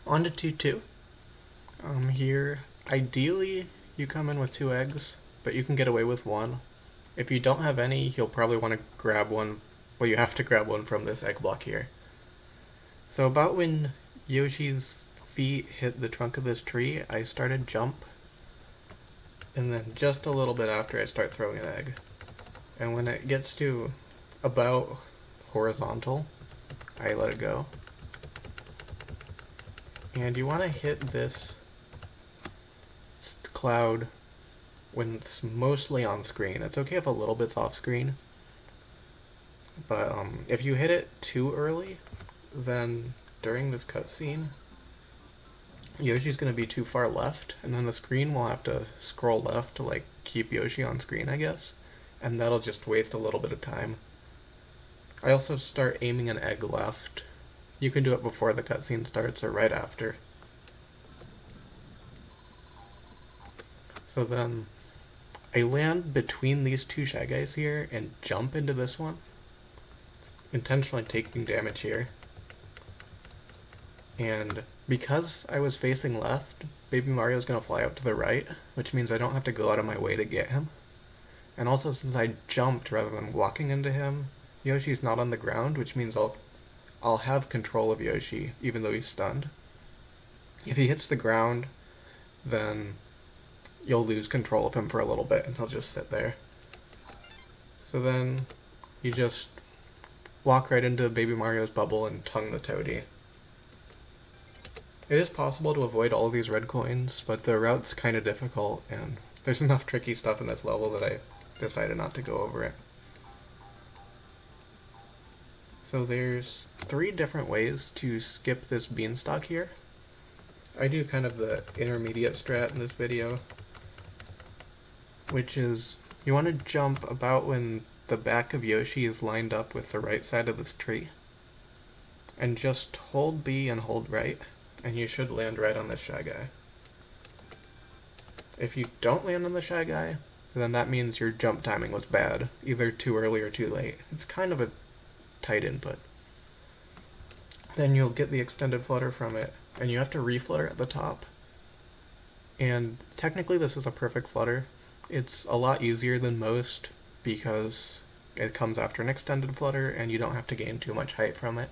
On to 2-2. Here, ideally, you come in with 2 eggs, but you can get away with 1. If you don't have any, you'll probably want to grab one. Well, you have to grab one from this egg block here. So about when Yoshi's feet hit the trunk of this tree, I started jump, and then just a little bit after I start throwing an egg. And when it gets to about horizontal, I let it go. And you want to hit this cloud when it's mostly on screen. It's okay if a little bit's off screen, but if you hit it too early, then during this cutscene, Yoshi's going to be too far left, and then the screen will have to scroll left to like keep Yoshi on screen, I guess, and that'll just waste a little bit of time. I also start aiming an egg left. You can do it before the cutscene starts or right after. So then I land between these 2 Shy Guys here and jump into this one, intentionally taking damage here. And because I was facing left, Baby Mario's going to fly out to the right, which means I don't have to go out of my way to get him. And also, since I jumped rather than walking into him, Yoshi's not on the ground, which means I'll have control of Yoshi, even though he's stunned. If he hits the ground, then you'll lose control of him for a little bit, and he'll just sit there. So then, you just walk right into Baby Mario's bubble and tongue the toady. It is possible to avoid all of these red coins, but the route's kind of difficult, and there's enough tricky stuff in this level that I decided not to go over it. So there's 3 different ways to skip this beanstalk here. I do kind of the intermediate strat in this video, which is you want to jump about when the back of Yoshi is lined up with the right side of this tree, and just hold B and hold right, and you should land right on this Shy Guy. If you don't land on the Shy Guy, then that means your jump timing was bad, either too early or too late. It's kind of a tight input. Then you'll get the extended flutter from it, and you have to reflutter at the top. And technically this is a perfect flutter. It's a lot easier than most because it comes after an extended flutter and you don't have to gain too much height from it.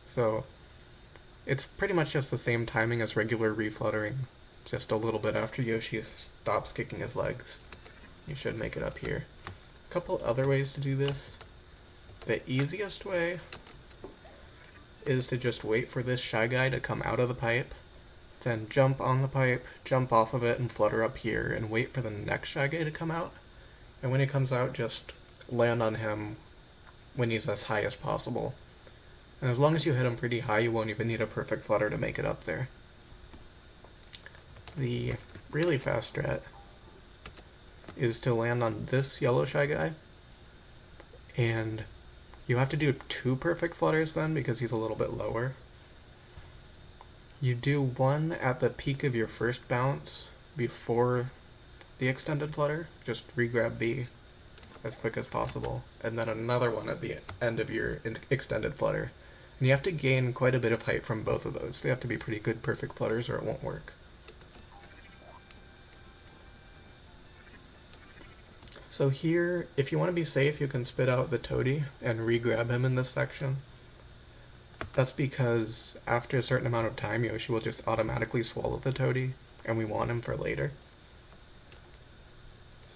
So it's pretty much just the same timing as regular refluttering, just a little bit after Yoshi stops kicking his legs. You should make it up here. A couple other ways to do this. The easiest way is to just wait for this Shy Guy to come out of the pipe, then jump on the pipe, jump off of it, and flutter up here, and wait for the next Shy Guy to come out. And when he comes out, just land on him when he's as high as possible. And as long as you hit him pretty high, you won't even need a perfect flutter to make it up there. The really fast strat is to land on this yellow Shy Guy, and you have to do 2 perfect flutters then because he's a little bit lower. You do 1 at the peak of your first bounce before the extended flutter, just re-grab B as quick as possible, and then another one at the end of your extended flutter. And you have to gain quite a bit of height from both of those. They have to be pretty good perfect flutters or it won't work. So here, if you want to be safe, you can spit out the toady and re-grab him in this section. That's because after a certain amount of time, Yoshi will just automatically swallow the toady, and we want him for later.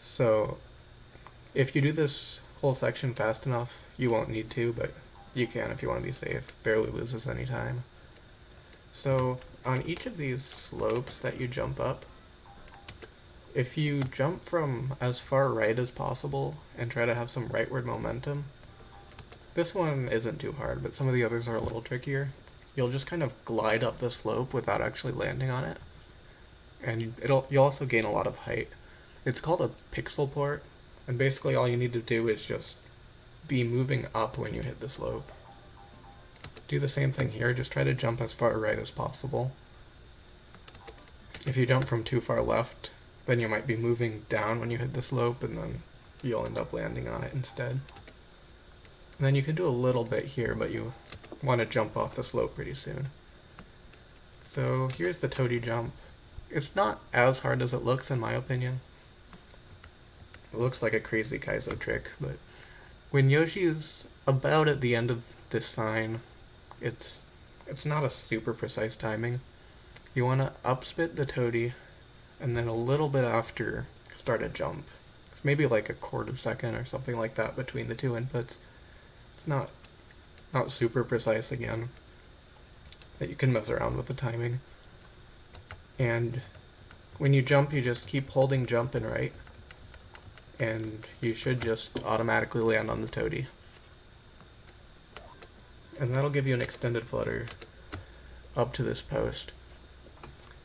So if you do this whole section fast enough, you won't need to, but you can if you want to be safe. Barely loses any time. So on each of these slopes that you jump up, if you jump from as far right as possible and try to have some rightward momentum, this one isn't too hard, but some of the others are a little trickier. You'll just kind of glide up the slope without actually landing on it, and you'll also gain a lot of height. It's called a pixel port, and basically all you need to do is just be moving up when you hit the slope. Do the same thing here, just try to jump as far right as possible. If you jump from too far left, then you might be moving down when you hit the slope, and then you'll end up landing on it instead. And then you can do a little bit here, but you want to jump off the slope pretty soon. So here's the toady jump. It's not as hard as it looks in my opinion. It looks like a crazy Kaizo trick, but when Yoshi is about at the end of this sign, it's not a super precise timing. You want to upspit the toady, and then a little bit after start a jump. It's maybe like a quarter second or something like that between the two inputs. It's not super precise again, but you can mess around with the timing. And when you jump, you just keep holding jump and right, and you should just automatically land on the toady. And that'll give you an extended flutter up to this post.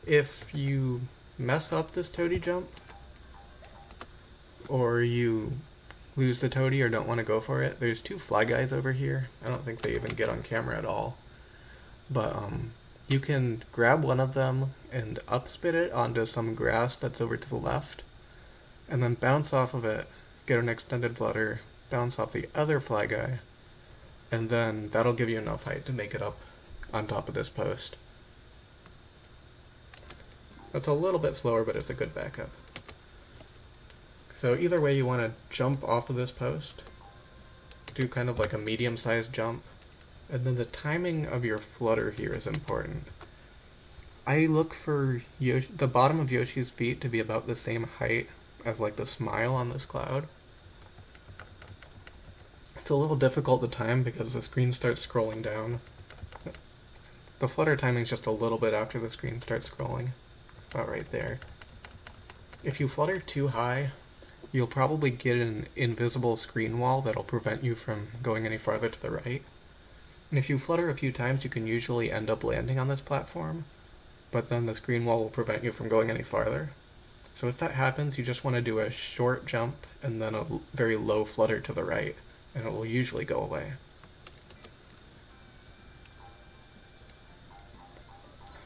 If you mess up this toady jump, or you lose the toady or don't want to go for it, there's two fly guys over here. I don't think they even get on camera at all. But you can grab one of them and upspit it onto some grass that's over to the left, and then bounce off of it, get an extended flutter, bounce off the other fly guy, and then that'll give you enough height to make it up on top of this post. It's a little bit slower, but it's a good backup. So either way, you want to jump off of this post, do kind of like a medium-sized jump, and then the timing of your flutter here is important. I look for the bottom of Yoshi's feet to be about the same height as like the smile on this cloud. It's a little difficult to time because the screen starts scrolling down. The flutter timing is just a little bit after the screen starts scrolling. It's about right there. If you flutter too high, you'll probably get an invisible screen wall that'll prevent you from going any farther to the right. And if you flutter a few times, you can usually end up landing on this platform, but then the screen wall will prevent you from going any farther. So if that happens, you just want to do a short jump and then a very low flutter to the right, and it will usually go away.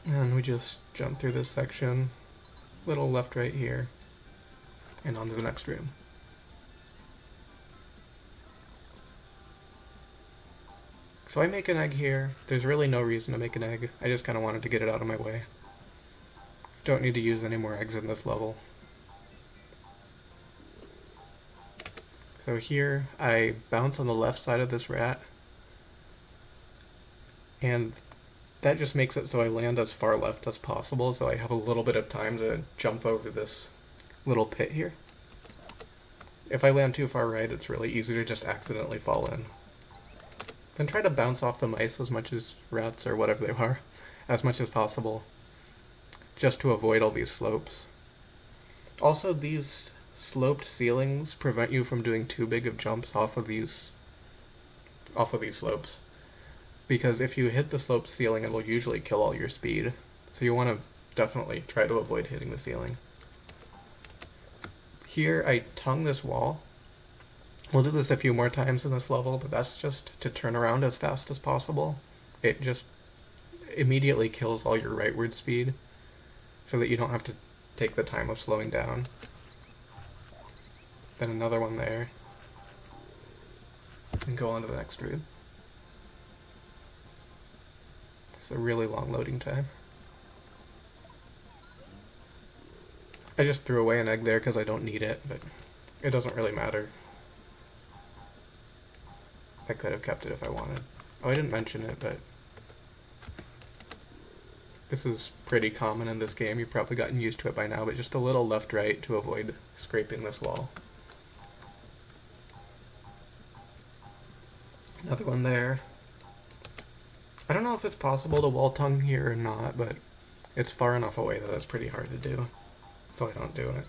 And we just jump through this section, little left right here, and on to the next room. So I make an egg here. There's really no reason to make an egg. I just kind of wanted to get it out of my way. Don't need to use any more eggs in this level. So here, I bounce on the left side of this rat, and that just makes it so I land as far left as possible, so I have a little bit of time to jump over this little pit here. If I land too far right, it's really easy to just accidentally fall in. Then try to bounce off the mice as much as rats or whatever they are, as much as possible, just to avoid all these slopes. Also, these sloped ceilings prevent you from doing too big of jumps off of these slopes, because if you hit the sloped ceiling, it will usually kill all your speed. So you want to definitely try to avoid hitting the ceiling. Here, I tongue this wall. We'll do this a few more times in this level, but that's just to turn around as fast as possible. It just immediately kills all your rightward speed, so that you don't have to take the time of slowing down. Then another one there. And go on to the next room. It's a really long loading time. I just threw away an egg there because I don't need it, but it doesn't really matter. I could have kept it if I wanted. Oh, I didn't mention it, but this is pretty common in this game. You've probably gotten used to it by now, but just a little left-right to avoid scraping this wall. Another one there. I don't know if it's possible to wall tongue here or not, but it's far enough away that it's pretty hard to do, so I don't do it.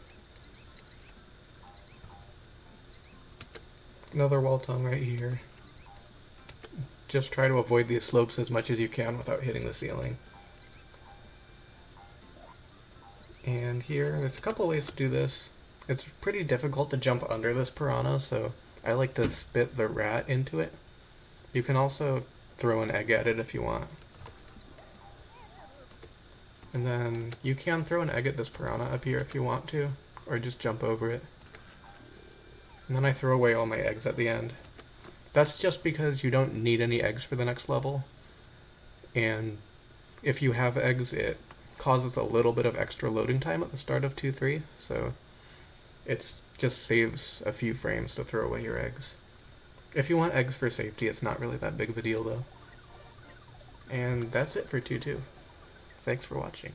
Another wall tongue right here. Just try to avoid these slopes as much as you can without hitting the ceiling. And here, there's a couple ways to do this. It's pretty difficult to jump under this piranha, so I like to spit the rat into it. You can also throw an egg at it if you want. And then you can throw an egg at this piranha up here if you want to, or just jump over it. And then I throw away all my eggs at the end. That's just because you don't need any eggs for the next level, and if you have eggs, it causes a little bit of extra loading time at the start of 2-3, so it just saves a few frames to throw away your eggs. If you want eggs for safety, it's not really that big of a deal though. And that's it for 2-2. Thanks for watching.